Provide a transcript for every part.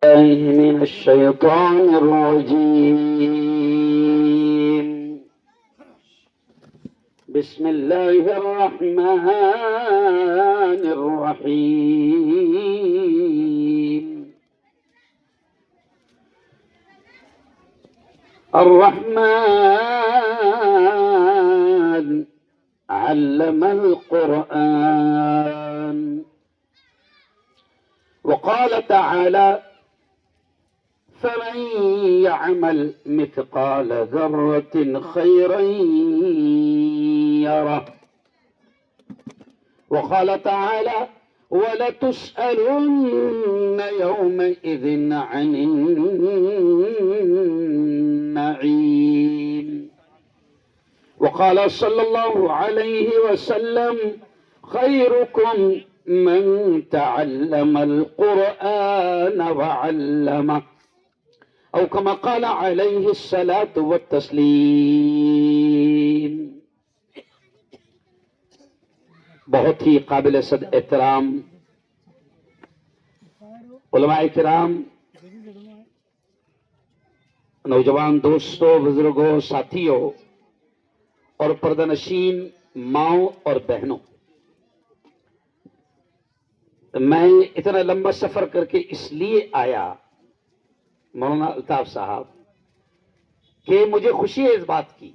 من الشيطان الرجيم. بسم الله الرحمن الرحيم. الرحمن علم القرآن. وقال تعالى: فمن يعمل مثقال ذرة خيرا يره. وقال تعالى: ولتسألن يومئذ عن النعيم. وقال صلى الله عليه وسلم: خيركم من تعلم القرآن وعلمه، أو كما قال عليه الصلاة والتسليم. بہت ہی قابل صد احترام علماء کرام، نوجوان دوستوں، بزرگوں، ساتھیوں اور پردہ نشین ماؤں اور بہنوں، میں اتنا لمبا سفر کر کے اس لیے آیا مولانا الطاف صاحب کہ مجھے خوشی ہے اس بات کی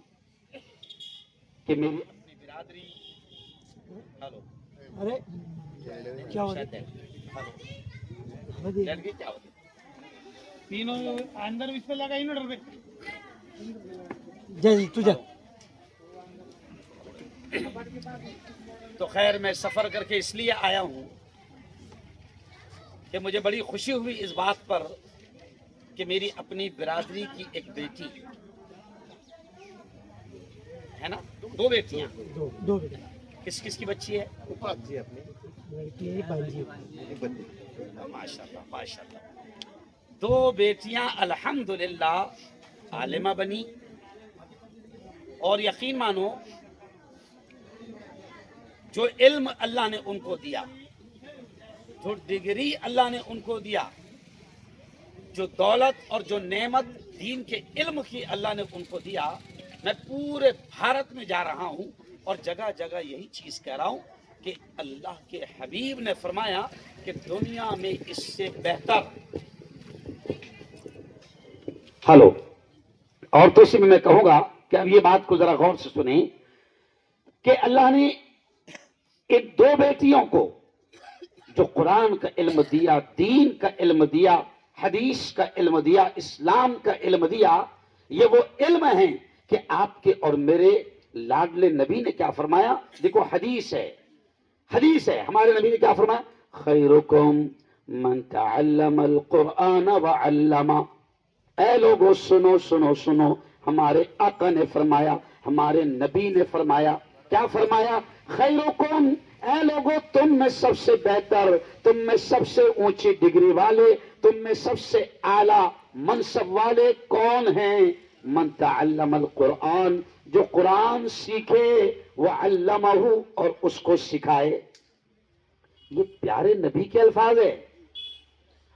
کہ میری اپنی برادری تینوں اندر اس پہ لگا انورٹر پہ تجھے تو خیر میں سفر کر کے اس لیے آیا ہوں کہ مجھے بڑی خوشی ہوئی اس بات پر کہ میری اپنی برادری کی ایک بیٹی ہے نا، دو بیٹیاں، دو بیٹے کس کس کی بچی ہے؟ ماشاء اللہ ماشاء اللہ، دو بیٹیاں الحمدللہ عالمہ بنی، اور یقین مانو جو علم اللہ نے ان کو دیا، جو ڈگری اللہ نے ان کو دیا، جو دولت اور جو نعمت دین کے علم کی اللہ نے ان کو دیا، میں پورے بھارت میں جا رہا ہوں اور جگہ جگہ یہی چیز کہہ رہا ہوں کہ اللہ کے حبیب نے فرمایا کہ دنیا میں اس سے بہتر ہلو عورتوں سے میں کہوں گا کہ اب یہ بات کو ذرا غور سے سنیں کہ اللہ نے ان دو بیٹیوں کو جو قرآن کا علم دیا، دین کا علم دیا، حدیث کا علم دیا، اسلام کا علم دیا، یہ وہ علم ہیں کہ آپ کے اور میرے لاڈلے نبی نے کیا فرمایا؟ دیکھو حدیث ہے ہمارے نبی نے کیا فرمایا؟ خیرکم من تعلم القرآن وعلمہ. اے لوگو سنو سنو سنو، ہمارے آقا نے فرمایا، ہمارے نبی نے فرمایا، کیا فرمایا؟ خیرکم، اے لوگو تم میں سب سے بہتر، تم میں سب سے اونچی ڈگری والے، تم میں سب سے اعلیٰ منصب والے کون ہیں؟ من تعلم القرآن، جو قرآن سیکھے، وعلمہ، اور اس کو سکھائے. یہ پیارے نبی کے الفاظ ہے،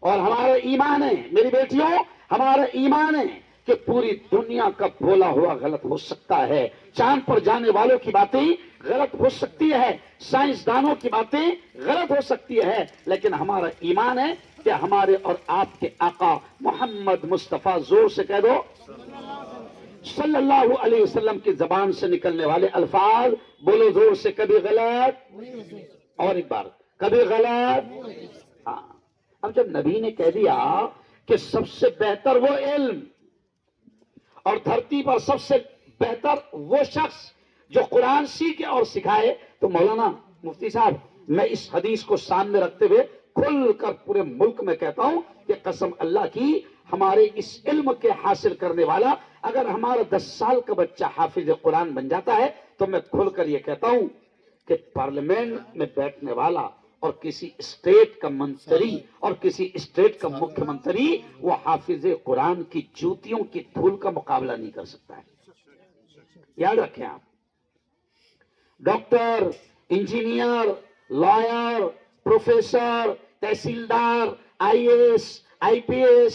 اور ہمارا ایمان ہے میری بیٹیوں، ہمارا ایمان ہے کہ پوری دنیا کا بولا ہوا غلط ہو سکتا ہے، چاند پر جانے والوں کی باتیں غلط ہو سکتی ہے، سائنسدانوں کی باتیں غلط ہو سکتی ہے، لیکن ہمارا ایمان ہے کہ ہمارے اور آپ کے آقا محمد مصطفیٰ، زور سے کہہ دو، صلی اللہ علیہ وسلم کی زبان سے نکلنے والے الفاظ بولو زور سے، کبھی غلط، اور ایک بار کبھی غلط. ہاں، اب جب نبی نے کہہ دیا کہ سب سے بہتر وہ علم اور دھرتی پر سب سے بہتر وہ شخص جو قرآن سیکھے اور سکھائے، تو مولانا مفتی صاحب، میں اس حدیث کو سامنے رکھتے ہوئے کھل کر پورے ملک میں کہتا ہوں کہ قسم اللہ کی، ہمارے اس علم کے حاصل کرنے والا اگر ہمارا 10 سال کا بچہ حافظ قرآن بن جاتا ہے تو میں کھل کر یہ کہتا ہوں کہ پارلیمنٹ میں بیٹھنے والا اور کسی اسٹیٹ کا منتری اور کسی اسٹیٹ کا مکھیہ منتری وہ حافظ قرآن کی جوتیوں کی دھول کا مقابلہ نہیں کر سکتا ہے. یاد رکھیں آپ، ڈاکٹر، انجینئر، لائر، پروفیسر، تحصیلدار، I A S, IPS,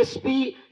SP,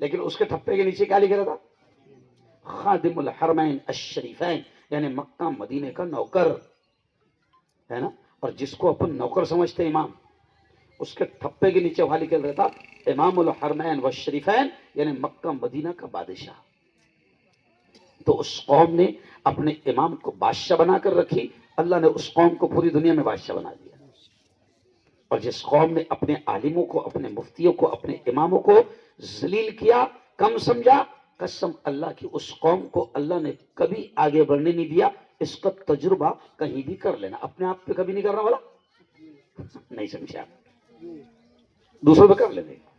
لیکن اس کے ٹھپے کے نیچے کیا لکھ رہا تھا؟ خادم الحرمین الشریفین، یعنی مکہ مدینے کا نوکر ہے نا. اور جس کو اپن نوکر سمجھتے امام، اس کے ٹھپے کے نیچے وہاں لکھ رہا تھا امام الحرمین والشریفین، یعنی مکہ مدینہ کا بادشاہ. تو اس قوم نے اپنے امام کو بادشاہ بنا کر رکھی، اللہ نے اس قوم کو پوری دنیا میں بادشاہ بنا دیا. اور جس قوم نے اپنے عالموں کو، اپنے مفتیوں کو، اپنے اماموں کو ذلیل کیا، کم سمجھا، قسم اللہ کی اس قوم کو اللہ نے کبھی آگے بڑھنے نہیں دیا. اس کا تجربہ کہیں بھی کر لینا، اپنے آپ پہ کبھی نہیں کرنا والا. نہیں سمجھا؟ دوسروں پہ کر لینے کا،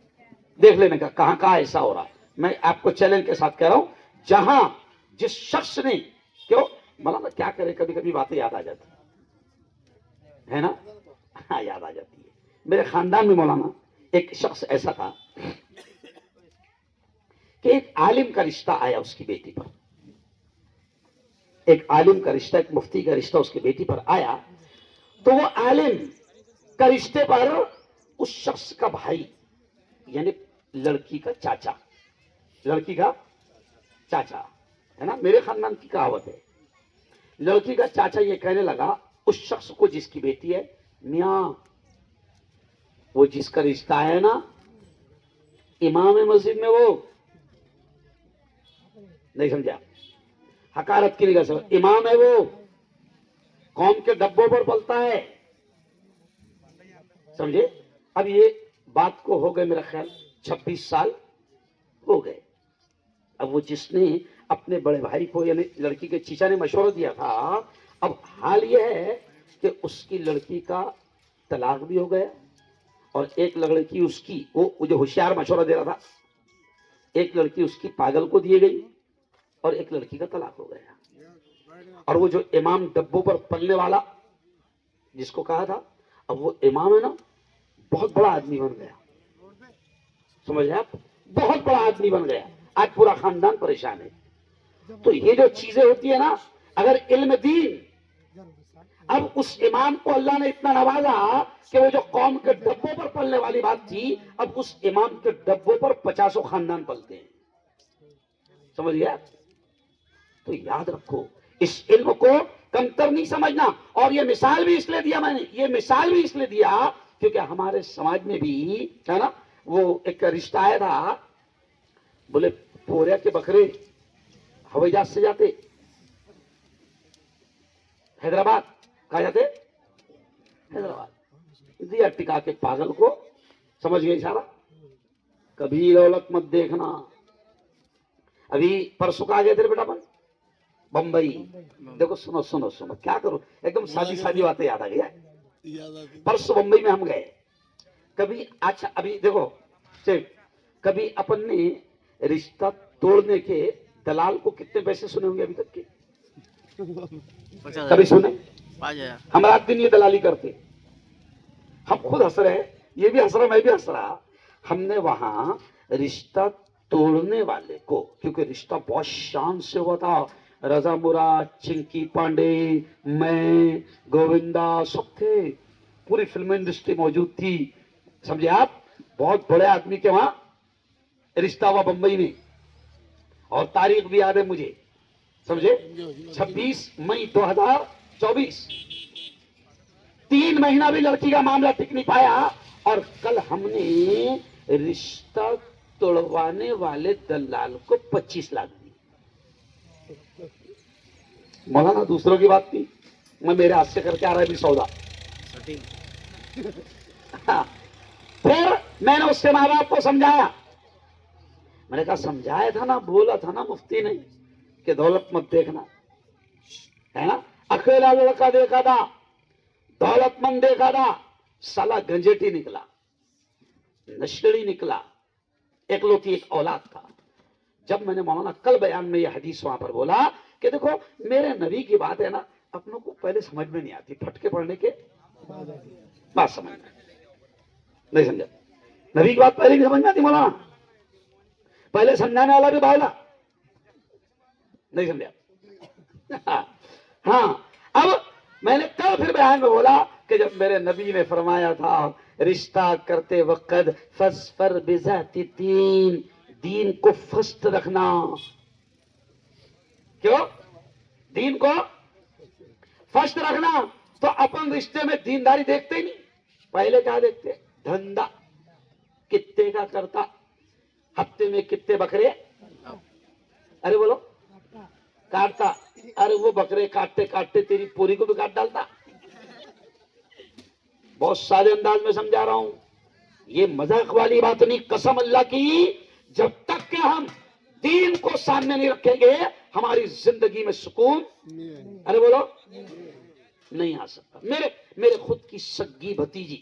دیکھ لینے کا کہاں کہاں ایسا ہو رہا. میں آپ کو چیلنج کے ساتھ کہہ رہا ہوں، جہاں جس شخص نے، کیوں مولانا کیا کرے، کبھی کبھی باتیں یاد آ جاتی ہے نا. ہاں یاد آ جاتی ہے. میرے خاندان میں مولانا ایک شخص ایسا تھا کہ ایک عالم کا رشتہ آیا اس کی بیٹی پر. ایک عالم کا رشتہ، ایک مفتی کا رشتہ اس کی بیٹی پر آیا. تو وہ عالم کا رشتے پر اس شخص کا بھائی، یعنی لڑکی کا چاچا، لڑکی کا چاچا ہے نا، میرے خاندان کی کہاوت ہے. لڑکی کا چاچا یہ کہنے لگا اس شخص کو جس کی بیٹی ہے، میاں وہ جس کا رشتہ ہے نا، امام مسجد میں وہ، نہیں سمجھا، حقارت کی نگاہ سے، امام ہے وہ، قوم کے ڈبوں پر پلتا ہے. سمجھے؟ اب یہ بات کو ہو گئے میرا خیال 26 سال ہو گئے. اب وہ جس نے اپنے بڑے بھائی کو، یعنی لڑکی کے چچا نے مشورہ دیا تھا، اب حال یہ ہے کہ اس کی لڑکی کا طلاق بھی ہو گیا، اور ایک لڑکی اس کی، وہ جو ہوشیار مشورہ دے رہا تھا، ایک لڑکی اس کی پاگل کو دی گئی، اور ایک لڑکی کا طلاق ہو گیا. اور وہ جو امام ڈبوں پر پلنے والا جس کو کہا تھا، اب وہ امام ہے نا، بہت بڑا آدمی بن گیا. سمجھ رہے آپ؟ بہت بڑا آدمی بن گیا. آج پورا خاندان پریشان ہے. تو یہ جو چیزیں ہوتی ہے نا، اگر علم دین، اب اس امام کو اللہ نے اتنا نوازا کہ وہ جو قوم کے ڈبوں پر پلنے والی بات تھی، اب اس امام کے ڈبوں پر 50 خاندان پلتے ہیں. سمجھ گیا؟ تو یاد رکھو، اس علم کو کمتر نہیں سمجھنا. اور یہ مثال بھی اس لیے دیا میں نے، یہ مثال بھی اس لیے دیا کیونکہ ہمارے سماج میں بھی ہے نا، وہ ایک رشتہ آیا تھا، بولے پوریا کے بکرے ہوائی جہاز سے جاتے حیدرآباد، کہاں جاتے؟ حیدرآباد. دیا ٹکا کے پاگل کو، سمجھ گئے اشارہ؟ کبھی دولت مت دیکھنا. ابھی پرسوں کہا گئے تھے بیٹا بن بمبئی. دیکھو سنو سنو سنو، کیا کرو، ایک دم سادی سادی باتیں یاد آ گئی. پرسوں بمبئی میں ہم گئے. کبھی اچھا ابھی دیکھو، کبھی اپن نے رشتہ توڑنے کے دلال کو کتنے پیسے سنے ہوں گے ابھی تک کے؟ کبھی سنے؟ ہم رات دن یہ دلالی کرتے. ہم خود ہنس رہے، یہ بھی ہنس رہا، میں بھی ہنس رہا. ہم نے وہاں رشتہ توڑنے والے کو، کیونکہ رشتہ بہت شان سے ہوا تھا، رضا مراد، چنکی پانڈے، میں، گووندا، سب تھے، پوری فلم انڈسٹری موجود تھی. سمجھے آپ؟ بہت بڑے آدمی کے وہاں رشتہ ہوا بمبئی میں، اور تاریخ بھی یاد ہے مجھے. سمجھے؟ 26 مئی 2024. 3 مہینہ بھی لڑکی کا معاملہ ٹک نہیں پایا، اور کل ہم نے رشتہ توڑوانے والے دلال کو 25 لاکھ دی. مولانا دوسروں کی بات تھی، میں میرے ہاتھ سے کر کے آ رہا ہے بھی سودا. پھر میں نے اس کے ماں باپ کو سمجھایا. میں نے کہا سمجھایا تھا نا، بولا تھا نا مفتی نے کہ دولت مت دیکھنا، ہے نا. اکیلا لڑکا دیکھا تھا، دولت مند دیکھا تھا، سالا گنجیٹی نکلا، نشڑی نکلا، ایک لوٹی ایک اولاد تھا. جب میں نے مولانا کل بیان میں یہ حدیث وہاں پر بولا کہ دیکھو میرے نبی کی بات ہے نا، اپنوں کو پہلے سمجھ میں نہیں آتی، پھٹکے پڑنے کے بات سمجھ میں نہیں سمجھا. نبی کی بات پہلے نہیں سمجھ میں آتی مولانا، پہلے سمجھانے والا بھی باولا نہیں سمجھا. ہاں اب میں نے کل پھر بیان میں بولا کہ جب میرے نبی نے فرمایا تھا رشتہ کرتے وقت فاظفر بذات الدین، دین کو فرسٹ رکھنا. کیوں دین کو فرسٹ رکھنا؟ تو اپن رشتے میں دینداری دیکھتے ہی نہیں. پہلے کیا دیکھتے؟ دھندا کتے کا کرتا, ہفتے میں کتے بکرے, ارے بولو, کاٹتا. ارے وہ بکرے کاٹتے کاٹتے تیری پوری کو بھی کاٹ ڈالتا. بہت سادے انداز میں سمجھا رہا ہوں, یہ مذاق والی بات نہیں. قسم اللہ کی, جب تک کہ ہم دین کو سامنے نہیں رکھیں گے ہماری زندگی میں سکون, ارے بولو, نہیں آ سکتا. میرے خود کی سگی بھتیجی,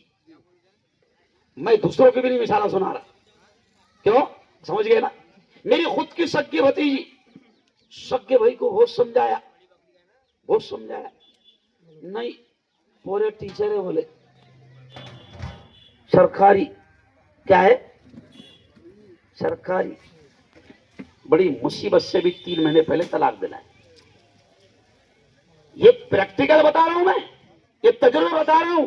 میں دوسروں کی بھی نہیں مثالیں سنا رہا, کیوں سمجھ گئے نا, میری خود کی سگی بھتیجی, سگے بھائی کو بہت سمجھایا نہیں, پورے ٹیچر ہے بولے, سرکاری کیا ہے, سرکاری. بڑی مصیبت سے بھی 3 مہینے پہلے طلاق دلائے. یہ پریکٹیکل بتا رہا ہوں میں, یہ تجربہ بتا رہا ہوں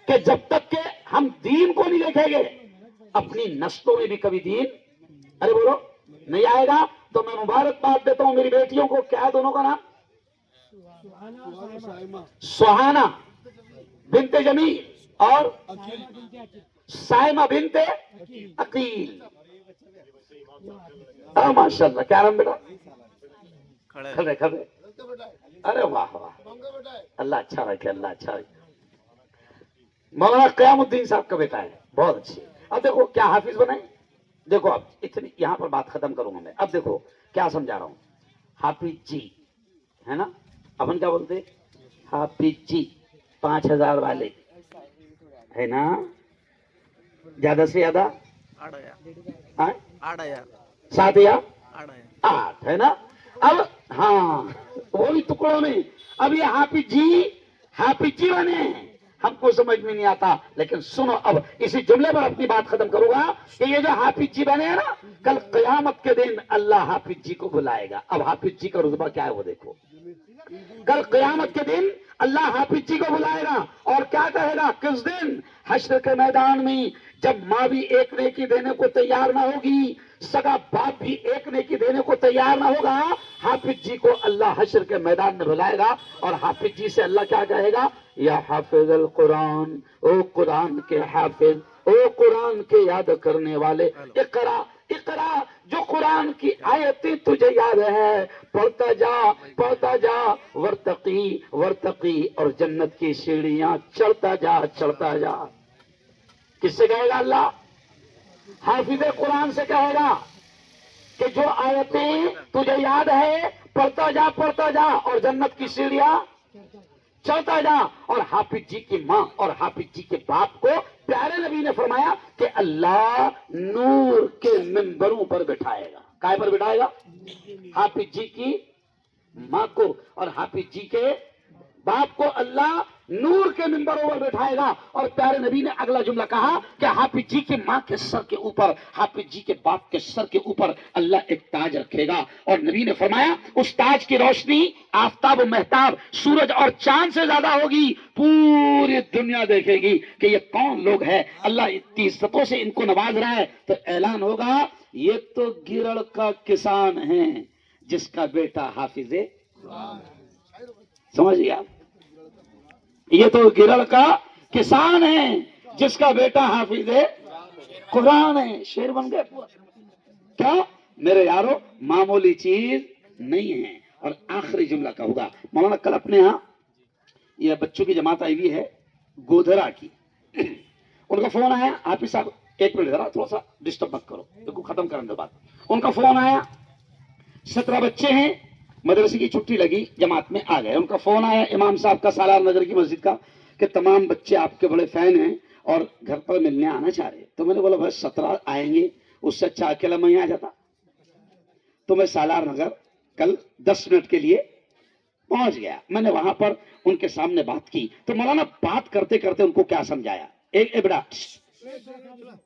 کہ جب تک کہ ہم دین کو نہیں دیکھیں گے اپنی نسلوں میں بھی کبھی دین, ارے بولو, نہیں آئے گا. تو میں مبارکباد دیتا ہوں میری بیٹیوں کو. کیا ہے دونوں کا نام؟ سہانا بنت جمیل اور سائمہ بنت عقیل. ماشاء اللہ, کیا نام بیٹا؟ کھڑے کھڑے. ارے واہ واہ, اللہ اچھا رکھے, اللہ اچھا رکھے. مولانا قیام الدین صاحب کا بیٹا ہے, بہت اچھی. اب دیکھو کیا حافظ بنائے. دیکھو اب اتنی یہاں پر بات ختم کروں گا میں. اب دیکھو کیا سمجھا رہا ہوں. حافظ جی ہے نا, اپن کیا بولتے, حافظ جی 5000 والے ہے نا, زیادہ سے زیادہ 7 یا 8 ہے نا. اب ہاں وہ بھی ٹکڑوں میں. اب یہ حافظ جی بنے ہیں, ہم کو سمجھ میں نہیں آتا, لیکن سنو اب اسی جملے پر اپنی بات ختم کروں گا کہ یہ جو حافظ جی بنے ہیں نا, کل قیامت کے دن اللہ حافظ جی کو بلائے گا. اب حافظ جی کا رتبہ کیا ہے وہ دیکھو. کل قیامت کے دن اللہ حافظ جی کو بلائے گا اور کیا کہے گا. کس دن؟ حشر کے میدان میں, جب ماں بھی ایک نیکی دینے کو تیار نہ ہوگی, سگا باپ بھی ایک نیکی دینے کو تیار نہ ہوگا, حافظ جی کو اللہ حشر کے میدان میں بلائے گا اور حافظ جی سے اللہ کیا کہے گا, یا حافظ القرآن, او قرآن کے حافظ, او قرآن کے یاد کرنے والے, اقرا اقرا, جو قرآن کی آیتیں تجھے یاد ہے پڑھتا جا ورتقی ورتقی, اور جنت کی سیڑھیاں چڑھتا جا. کس سے کہے گا اللہ؟ حافظ قرآن سے کہے گا کہ جو آیتیں تجھے یاد ہے پڑھتا جا اور جنت کی سیڑھیاں چلتا جا. اور حافظ جی کی ماں اور حافظ جی کے باپ کو پیارے نبی نے فرمایا کہ اللہ نور کے منبروں پر بٹھائے گا. کائے پر بٹھائے گا؟ حافظ جی کی ماں کو اور حافظ جی کے باپ کو اللہ نور کے منبروں پر بٹھائے گا. اور پیارے نبی نے اگلا جملہ کہا کہ حافظ جی کی ماں کے سر کے اوپر, حافظ جی کے باپ کے سر کے اوپر اللہ ایک تاج رکھے گا. اور نبی نے فرمایا اس تاج کی روشنی آفتاب و مہتاب, سورج اور چاند سے زیادہ ہوگی. پوری دنیا دیکھے گی کہ یہ کون لوگ ہیں, اللہ اتنی عزتوں سے ان کو نواز رہا ہے. تو اعلان ہوگا یہ تو گرڑ کا کسان ہے جس کا بیٹا حافظ ہے. سمجھ گیا؟ یہ تو گرڑ کا کسان ہے جس کا بیٹا حافظ ہے قرآن ہے. شیر بن گئے پورا. کیا میرے یارو معمولی چیز نہیں ہے. اور آخری جملہ کہوں گا. مولانا کل اپنے ہاں یہ بچوں کی جماعت آئی ہوئی ہے گودھرا کی, ان کا فون آیا. حافظ صاحب 1 منٹ ذرا تھوڑا سا ڈسٹرب مت کرو, دیکھو ختم کرنے دو بات. ان کا فون آیا, 17 بچے ہیں, مدرسے کی چھٹی لگی, جماعت میں آ گئے. ان کا فون آیا امام صاحب کا سالار نگر کی مسجد کا کہ تمام بچے آپ کے بڑے فین ہیں اور گھر پر ملنے آنا چاہ رہے. تو میں نے بولا بھائی 17 آئیں گے, اس سے اچھا اکیلا میں آ جاتا. تو میں سالار نگر کل 10 منٹ کے لیے پہنچ گیا. میں نے وہاں پر ان کے سامنے بات کی. تو مولانا بات کرتے کرتے ان کو کیا سمجھایا, ایک بیٹا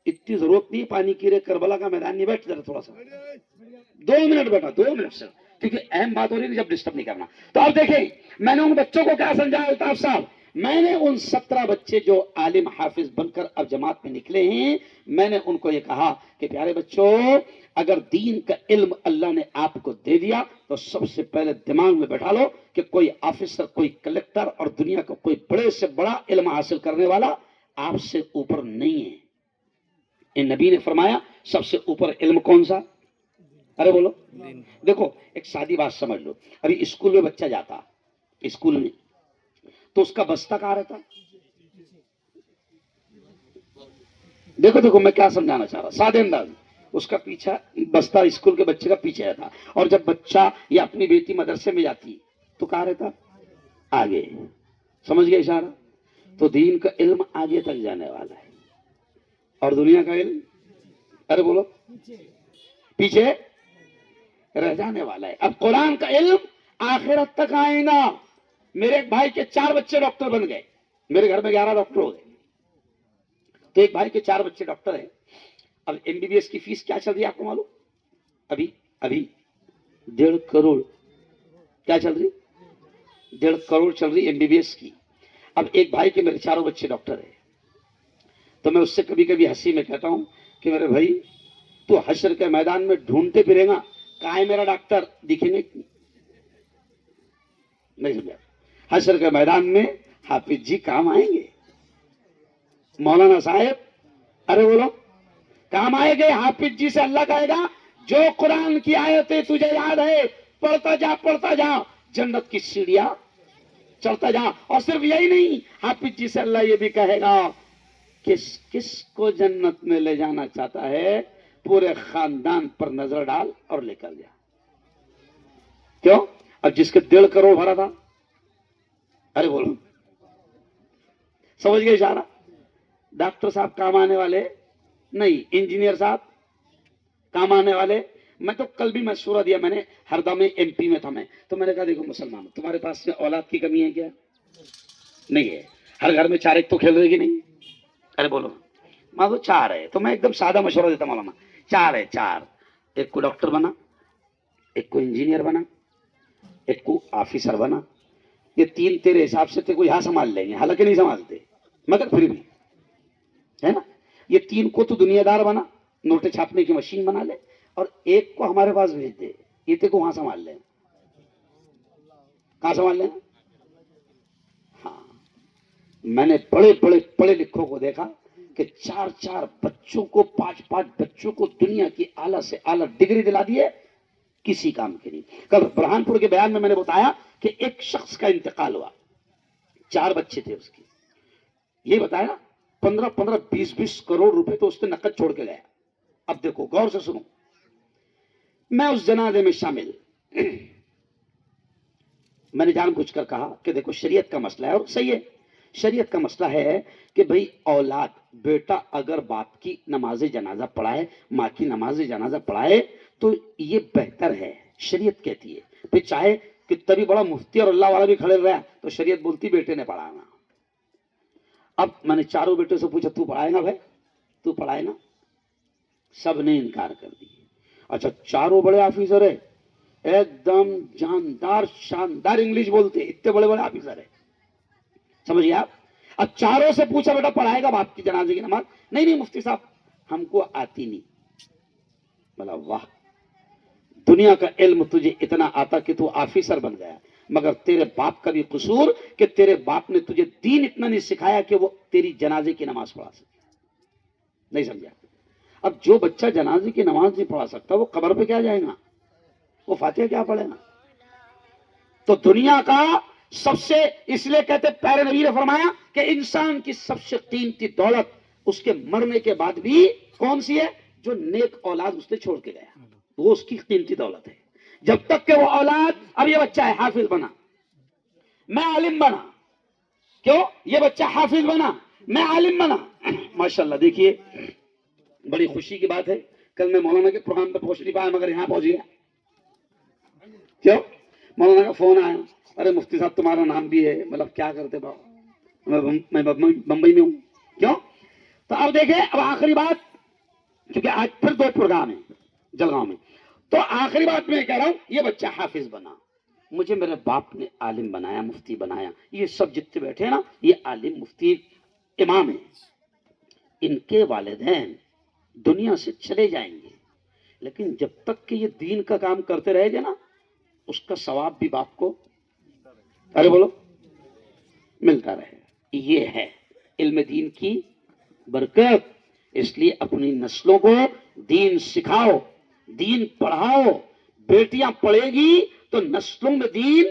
اتنی ضرورت نہیں پانی کی, رے کربلا کا میدان نہیں, بیٹھ ذرا تھوڑا سا 2 منٹ بیٹا, 2 منٹ سے, کیونکہ اہم بات ہو رہی ہے جب ڈسٹرب نہیں کرنا. تو اب دیکھیں میں نے ان بچوں کو کیا سمجھایا الطاف صاحب. میں نے ان 17 بچے جو عالم حافظ بن کر اب جماعت میں نکلے ہیں, میں نے ان کو یہ کہا کہ پیارے بچوں اگر دین کا علم اللہ نے آپ کو دے دیا تو سب سے پہلے دماغ میں بیٹھا لو کہ کوئی آفیسر، کوئی کلیکٹر اور دنیا کا کوئی بڑے سے بڑا علم حاصل کرنے والا آپ سے اوپر نہیں ہے۔ ان نبی نے فرمایا سب سے اوپر علم کون سا؟ ارے بولو۔ دیکھو ایک سادی بات سمجھ لو، ابھی اسکول میں بچہ جاتا، اسکول میں تو اس کا بستہ کہاں رہتا؟ دیکھو دیکھو میں کیا سمجھانا چاہ رہا، سادے انداز میں، اس کا پیچھا بستہ اسکول کے بچے کا پیچھے رہتا، اور جب بچہ یا اپنی بیٹی مدرسے میں جاتی تو کہاں رہتا؟ آگے۔ سمجھ گئے اشارہ؟ تو دین کا علم آگے تک جانے والا ہے اور دنیا کا علم، ارے بولو، پیچھے رہ جانے والا ہے۔ اب قرآن کا علم آخرت تک آئے گا۔ میرے ایک بھائی کے 4 بچے ڈاکٹر بن گئے، میرے گھر میں 11 ڈاکٹر ہو گئے، تو ایک بھائی کے 4 بچے ڈاکٹر ہیں۔ اب ایم بی بی ایس کی فیس کیا چل رہی ہے آپ کو معلوم؟ ابھی 1.5 کروڑ، کیا چل رہی؟ 1.5 کروڑ چل رہی ایم بی بی ایس کی۔ اب ایک بھائی کے میرے 4 بچے ڈاکٹر ہیں، تو میں اس سے کبھی کبھی ہنسی میں کہتا ہوں کہ میرے بھائی تو حشر کے میدان میں ڈھونڈتے پھرے گا کہاں ہے میرا ڈاکٹر، دکھیں گے نہیں؟ سمجھا؟ حشر کے میدان میں حافظ جی کام آئیں گے، مولانا صاحب، ارے بولو، کام آئے گے حافظ جی سے۔ اللہ کہے گا جو قرآن کی آیتیں تجھے یاد ہے پڑھتا جا جنت کی سیڑھیاں چڑھتا جا۔ اور صرف یہی نہیں، حافظ جی سے اللہ یہ بھی کہے گا کس کو جنت میں لے جانا چاہتا ہے پورے خاندان پر نظر ڈال اور لے کر جا۔ کیوں؟ اب جس کے 1.5 کروڑ بھرا تھا، ارے بولو، سمجھ گئے اشارہ؟ ڈاکٹر صاحب کام آنے والے نہیں، انجینئر صاحب کام آنے والے۔ میں تو کل بھی مشورہ دیا، میں نے ہردا میں ایم پی میں تھا میں، تو میں نے کہا دیکھو مسلمانوں، تمہارے پاس میں اولاد کی کمی ہے کیا؟ نہیں ہے۔ ہر گھر میں 4 ایک تو کھیل رہے گی نہیں؟ ارے بولو، ماں تو 4 ہے، تو میں ایک دم سادہ مشورہ دیتا مولانا، 4 ہے، 4، ایک کو ڈاکٹر بنا، ایک کو انجینئر بنا، ایک کو آفیسر بنا۔ یہ 3 تیرے حساب سے تھے کوئی یہاں سنبھال لیں گے، حالانکہ نہیں سنبھالتے، مگر پھر بھی ہے نا۔ یہ 3 کو تو دنیا دار بنا، نوٹیں چھاپنے کی مشین بنا لے، اور ایک کو ہمارے پاس بھیج دے، یہ تے کو وہاں سنبھال لیں، کہاں سنبھال لیں؟ ہاں، میں نے بڑے بڑے پڑھے لکھوں کو دیکھا کہ 4 بچوں کو، 5 بچوں کو دنیا کی اعلیٰ سے اعلیٰ ڈگری دلا دیے، کسی کام کے نہیں۔ کل برہان پور کے بیان میں نے بتایا کہ ایک شخص کا انتقال ہوا، 4 بچے تھے اس کے، یہ بتایا 15 20 کروڑ روپے تو اس نے نقد چھوڑ کے گیا۔ اب دیکھو غور سے سنو، میں اس جنازے میں شامل، میں نے جان بوجھ کر کہا کہ دیکھو شریعت کا مسئلہ ہے، اور صحیح ہے، شریعت کا مسئلہ ہے کہ بھئی اولاد، بیٹا اگر باپ کی نماز جنازہ پڑھائے، ماں کی نماز جنازہ پڑھائے تو یہ بہتر ہے، شریعت کہتی ہے۔ پھر چاہے کتنا بھی بڑا مفتی اور اللہ والا بھی کھڑے رہا تو شریعت بولتی بیٹے نے پڑھانا۔ اب میں نے 4 بیٹوں سے پوچھا تو پڑھائے گا بھائی، تو پڑھائے گا؟ سب نے انکار کر دی۔ اچھا 4 بڑے آفیسر ہے، ایک دم جاندار شاندار انگلش بولتے، اتنے بڑے بڑے آفیسر ہے، سمجھئے آپ؟ اب 4 سے پوچھا بیٹا پڑھائے گا باپ کی جنازے کی نماز؟ نہیں مفتی صاحب ہم کو آتی نہیں۔ بولا واہ، دنیا کا علم تجھے اتنا آتا کہ تو آفیسر بن گیا، مگر تیرے باپ کا بھی قصور کہ تیرے باپ نے تجھے دین اتنا نہیں سکھایا کہ وہ تیری جنازے کی نماز پڑھا سکے۔ نہیں سمجھا؟ اب جو بچہ جنازے کی نماز نہیں پڑھا سکتا وہ قبر پہ کیا جائے گا، وہ فاتحہ کیا پڑھے گا؟ تو دنیا کا سب سے، اس لیے کہتے پیارے نبی نے فرمایا کہ انسان کی سب سے قیمتی دولت اس کے مرنے کے بعد بھی کون سی ہے؟ جو نیک اولاد اس نے چھوڑ کے گیا، وہ اس کی قیمتی دولت ہے۔ جب تک کہ وہ اولاد، اب یہ بچہ ہے حافظ بنا، میں عالم بنا، کیوں؟ یہ بچہ حافظ بنا، میں عالم بنا، ماشاءاللہ۔ دیکھیے بڑی خوشی کی بات ہے، کل میں مولانا کے پروگرام پہ پہنچ نہیں پایا مگر یہاں پہنچ گیا۔ کیوں؟ مولانا کا فون آیا، ارے مفتی صاحب تمہارا نام بھی ہے، مطلب کیا کرتے بابا، میں بمبئی میں ہوں۔ کیوں؟ تو اب دیکھیں، اب آخری بات، کیونکہ آج پھر 2 پروگرام ہیں جلگاؤں میں، تو آخری بات میں کہہ رہا ہوں، یہ بچہ حافظ بنا، مجھے میرے باپ نے عالم بنایا، مفتی بنایا، یہ سب جتنے بیٹھے ہیں نا یہ عالم، مفتی، امام ہیں، ان کے والدین دنیا سے چلے جائیں گے، لیکن جب تک کہ یہ دین کا کام کرتے رہے گے نا اس کا ثواب بھی باپ کو ارے بولو ملتا رہے گا. یہ ہے علم دین کی برکت. اس لیے اپنی نسلوں کو دین سکھاؤ, دین پڑھاؤ. بیٹیاں پڑھے گی تو نسلوں میں دین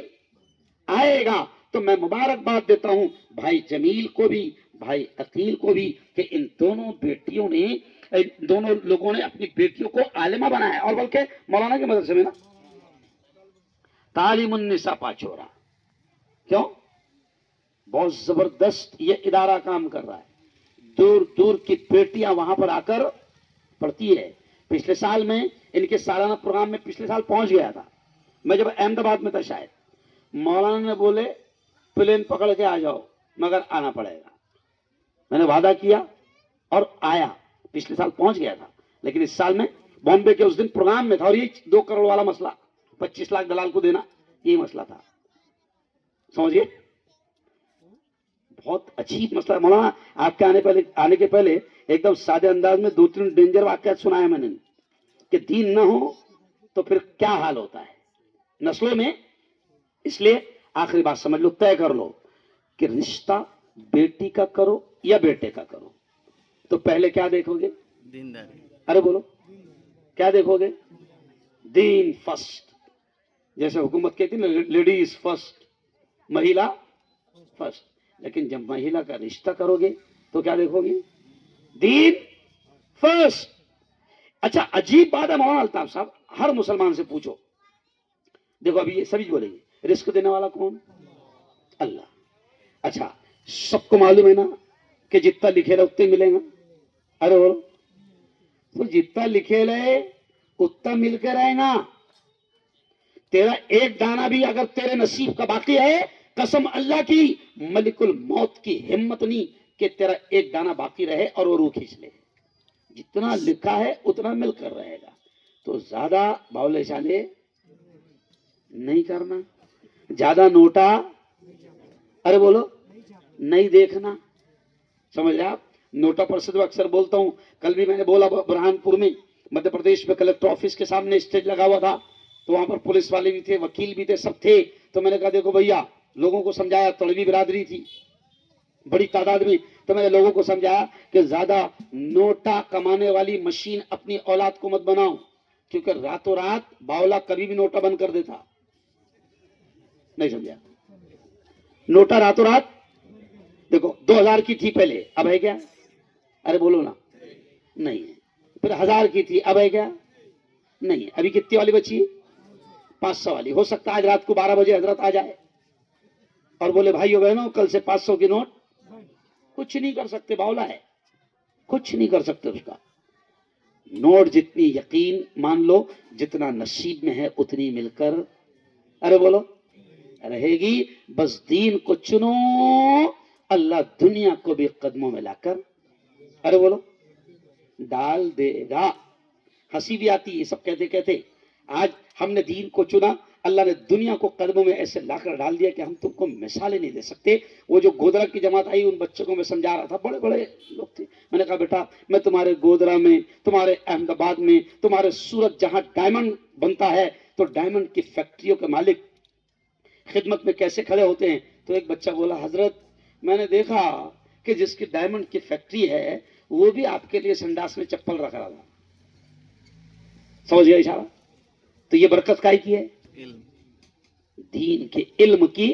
آئے گا. تو میں مبارکباد دیتا ہوں بھائی جمیل کو بھی بھائی عقیل کو بھی کہ ان دونوں بیٹیوں نے دونوں لوگوں نے اپنی بیٹیوں کو عالمہ بنایا. اور بلکہ مولانا کے مدرسے میں نا تعلیم النساء پاچورا. کیوں؟ بہت زبردست یہ ادارہ کام کر رہا ہے. دور دور کی بیٹیاں وہاں پر آ کر پڑھتی ہے. پچھلے سال میں ان کے سالانہ پروگرام میں پچھلے سال پہنچ گیا تھا. میں جب احمد آباد میں تھا شاید, مولانا نے بولے پلین پکڑ کے آ جاؤ مگر آنا پڑے گا. میں نے وعدہ کیا اور آیا. پچھلے سال پہنچ گیا تھا لیکن اس سال میں بامبے کے اس دن پروگرام میں تھا. اور یہ 2 کروڑ والا مسئلہ 25 لاکھ دلال کو دینا یہ مسئلہ تھا. سمجھئے بہت عجیب مسئلہ. مولانا آپ کے آنے کے پہلے ایک دم سادے انداز میں 2-3 ڈینجر واقعات سنایا میں نے کہ دین نہ ہو تو پھر کیا حال ہوتا ہے نسلوں میں. اس لیے آخری بات سمجھ لو, طے کر لو کہ رشتہ بیٹی کا کرو یا بیٹے کا کرو تو پہلے کیا دیکھو گے؟ دینداری. ارے بولو کیا دیکھو گے؟ دین فرسٹ. جیسے حکومت کہتی نا لیڈیز فرسٹ, مہیلا فرسٹ. لیکن جب مہیلا کا رشتہ کرو گے تو کیا دیکھو گے؟ دین فرسٹ. اچھا عجیب بات ہے مولانا الطاف صاحب, ہر مسلمان سے پوچھو. دیکھو ابھی یہ سبھی بولیں گے رزق دینے والا کون؟ اللہ. اچھا سب کو معلوم ہے نا کہ جتنا لکھے رہے اتنے ملیں گا. ارے بولو تو جتنا لکھے رہے اتنا مل کے رہے گا. تیرا ایک دانہ بھی اگر تیرے نصیب کا باقی ہے, قسم اللہ کی ملک الموت کی ہمت نہیں کہ تیرا ایک دانہ باقی رہے اور وہ روح کھینچ لے. جتنا لکھا ہے اتنا مل کر رہے گا. تو زیادہ باولے چالے نہیں کرنا, زیادہ نوٹا ارے بولو نہیں دیکھنا. سمجھ رہے آپ؟ نوٹا پرسد میں اکثر بولتا ہوں. کل بھی میں نے بولا برہان پور میں مدھیہ پردیش میں کلکٹر آفس کے سامنے اسٹیج لگا ہوا تھا تو وہاں پر پولیس والے بھی تھے, وکیل بھی تھے, سب تھے. تو میں نے کہا دیکھو بھیا, لوگوں کو سمجھایا, تڑوی برادری تھی بڑی تعداد میں, تو میں نے لوگوں کو سمجھایا کہ زیادہ نوٹا کمانے والی مشین اپنی اولاد کو مت بناؤ کیونکہ راتوں رات باولا کبھی بھی نوٹا بند کر دیتا. نہیں سمجھا؟ نوٹا راتوں رات دیکھو 2000 کی تھی پہلے, اب ہے کیا؟ ارے بولو نا نہیں ہے. پھر 1000 کی تھی, اب ہے کیا؟ نہیں ہے. ابھی کتنی والی بچی؟ 500 والی. ہو سکتا ہے آج رات کو 12 بجے حضرت آ جائے اور بولے بھائیو بہنوں کل سے 500 کی نوٹ. کچھ نہیں کر سکتے, باولا ہے, کچھ نہیں کر سکتے اس کا. نوٹ جتنی یقین مان لو جتنا نصیب میں ہے اتنی مل کر ارے بولو رہے گی. بس دین کو چنو, اللہ دنیا کو بھی قدموں میں لا کر ارے بولو ڈال دے گا. ہنسی بھی آتی ہے سب کہتے کہتے. آج ہم نے دین کو چنا, اللہ نے دنیا کو قدموں میں ایسے لا کر ڈال دیا کہ ہم تم کو مثالیں نہیں دے سکتے. وہ جو گودرا کی جماعت آئی ان بچوں کو میں سمجھا رہا تھا, بڑے بڑے لوگ تھے. میں نے کہا بیٹا میں تمہارے گودرا میں, تمہارے احمد آباد میں, تمہارے سورت جہاں ڈائمنڈ بنتا ہے تو ڈائمنڈ کی فیکٹریوں کے مالک خدمت میں کیسے کھڑے ہوتے ہیں. تو ایک بچہ بولا حضرت میں نے دیکھا کہ جس کی ڈائمنڈ کی فیکٹری ہے وہ بھی آپ کے لیے سنڈاس میں چپل رکھ رہا تھا. سمجھ گیا اشارہ؟ تو یہ برکت کائی کی ہے؟ دین کے علم کی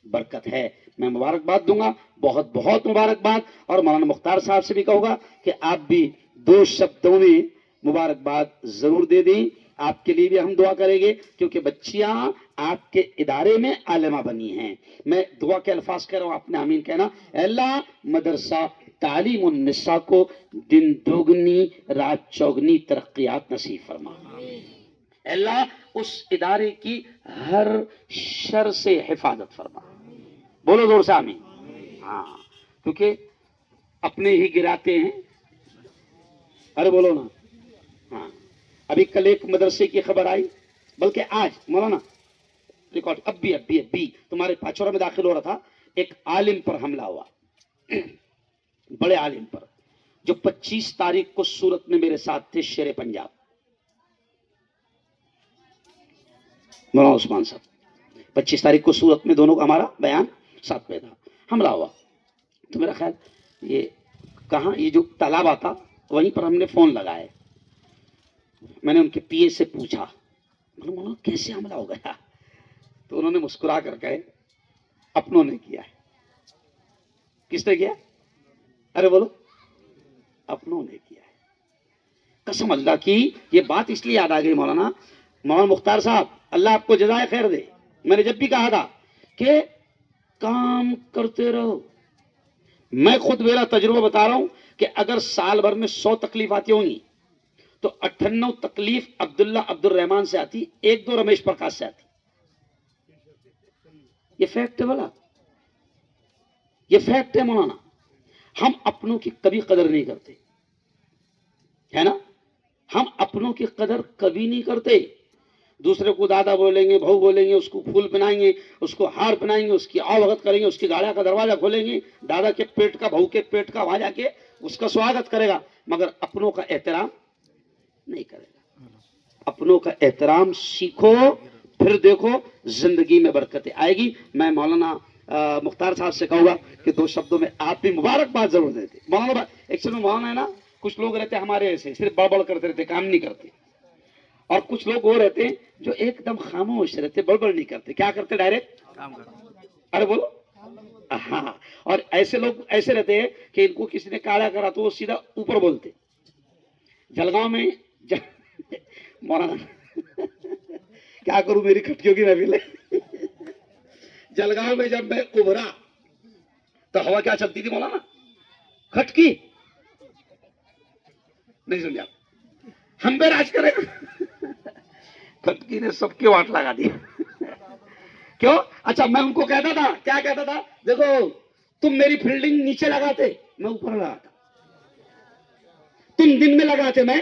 برکت ہے. میں مبارکباد دوں گا, بہت بہت مبارکباد. اور مولانا مختار صاحب سے بھی کہوں گا کہ آپ بھی 2 شبدوں میں مبارکباد ضرور دے دیں. آپ کے لیے بھی ہم دعا کریں گے کیونکہ بچیاں آپ کے ادارے میں عالمہ بنی ہیں. میں دعا کے الفاظ کہہ رہا ہوں, آپ نے آمین کہنا. اے اللہ مدرسہ تعلیم النساء کو دن دوگنی رات چوگنی ترقیات نصیب فرما. اے اللہ اس ادارے کی ہر شر سے حفاظت فرما. بولو زور سے آمین. ہاں کیونکہ اپنے ہی گراتے ہیں. ارے بولو نا. ہاں ابھی کل ایک مدرسے کی خبر آئی, بلکہ آج مولانا ریکارڈ اب بھی تمہارے پاچورا میں داخل ہو رہا تھا. ایک عالم پر حملہ ہوا, بڑے عالم پر, جو 25 تاریخ کو سورت میں میرے ساتھ تھے, شیر پنجاب. مولانا عثمان صاحب 25 تاریخ کو سورت میں دونوں کا ہمارا بیان ساتھ میں تھا. حملہ ہوا تو میرا خیال یہ کہاں یہ جو تالاب آتا وہیں پر ہم نے فون لگائے. میں نے ان کے پی اے سے پوچھا مولانا کیسے حملہ ہو گیا؟ تو انہوں نے مسکرا کر کہے اپنوں نے کیا ہے. کس نے کیا؟ ارے بولو اپنوں نے کیا ہے. قسم اللہ کی یہ بات اس لیے یاد آ گئی مولانا مختار صاحب اللہ آپ کو جزائے خیر دے. میں نے جب بھی کہا تھا کہ کام کرتے رہو. میں خود میرا تجربہ بتا رہا ہوں کہ اگر سال بھر میں 100 تکلیفات ہوں گی تو 98 تکلیف عبداللہ عبد الرحمان سے آتی, 1-2 رمیش پرکاش سے آتی. یہ فیکٹ ہے بولا, یہ فیکٹ ہے مولانا. ہم اپنوں کی کبھی قدر نہیں کرتے ہے نا, ہم اپنوں کی قدر کبھی نہیں کرتے. دوسرے کو دادا بولیں گے, بہو بولیں گے, اس کو پھول پہنائیں گے, اس کو ہار پہنائیں گے, اس کی آوغت کریں گے, اس کی گاڑی کا دروازہ کھولیں گے, دادا کے پیٹ کا بہو کے پیٹ کا وہاں جا کے اس کا سواگت کرے گا, مگر اپنوں کا احترام نہیں کرے گا. اپنوں کا احترام سیکھو, پھر دیکھو زندگی میں برکتیں آئے گی. میں مولانا مختار صاحب سے کہوں گا کہ 2 شبدوں میں آپ بھی مبارکباد ضرور دیتے. مولانا ایکچولی میں مولانا ہے نا, کچھ لوگ رہتے ہمارے ایسے صرف بڑبڑ کرتے رہتے, کام نہیں کرتے, اور کچھ لوگ وہ رہتے ہیں جو ایک دم خاموش رہتے, بڑبڑ نہیں کرتے. کیا کرتے؟ ڈائریکٹ کام کرتے. ارے بولو ہاں. اور ایسے لوگ ایسے رہتے ہیں کہ ان کو کسی نے کالا کرا تو وہ سیدھا اوپر بولتے. جلگاؤں میں مولانا کیا کروں, میری کھٹکیوں کی محفل ہے. جلگاؤں میں جب میں ابھرا تو ہوا کیا چلتی تھی مولانا؟ کھٹکی. نہیں سمجھا؟ ہم پہ راج کرے گا. کھٹکی نے سب کی واٹ لگا دی. کیوں؟ اچھا میں ان کو کہتا تھا, کیا کہتا تھا, دیکھو تم میری فیلڈنگ نیچے لگاتے, میں اوپر لگاتا. تم دن میں لگاتے, میں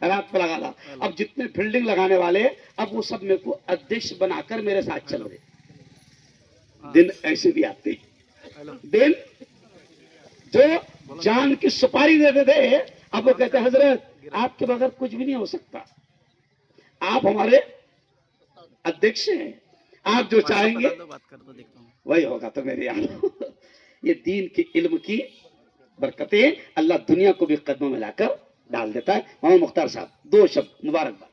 رات پہ لگا تھا. اب جتنے فیلڈنگ لگانے والے اب وہ سب میرے کو ادھیش بنا کر میرے ساتھ چل رہے. دن ایسے بھی آتے, دن جو جان کی سپاری دیتے تھے اب وہ کہتے حضرت آپ کے بغیر کچھ بھی نہیں ہو سکتا, آپ ہمارے ادھیش ہیں, آپ جو چاہیں گے وہی ہوگا. تو میرے یار یہ دین کے علم کی برکتیں اللہ دنیا کو بھی قدموں میں لا کر ڈال دیتا ہے. مولانا مختار صاحب 2 شبد مبارکباد.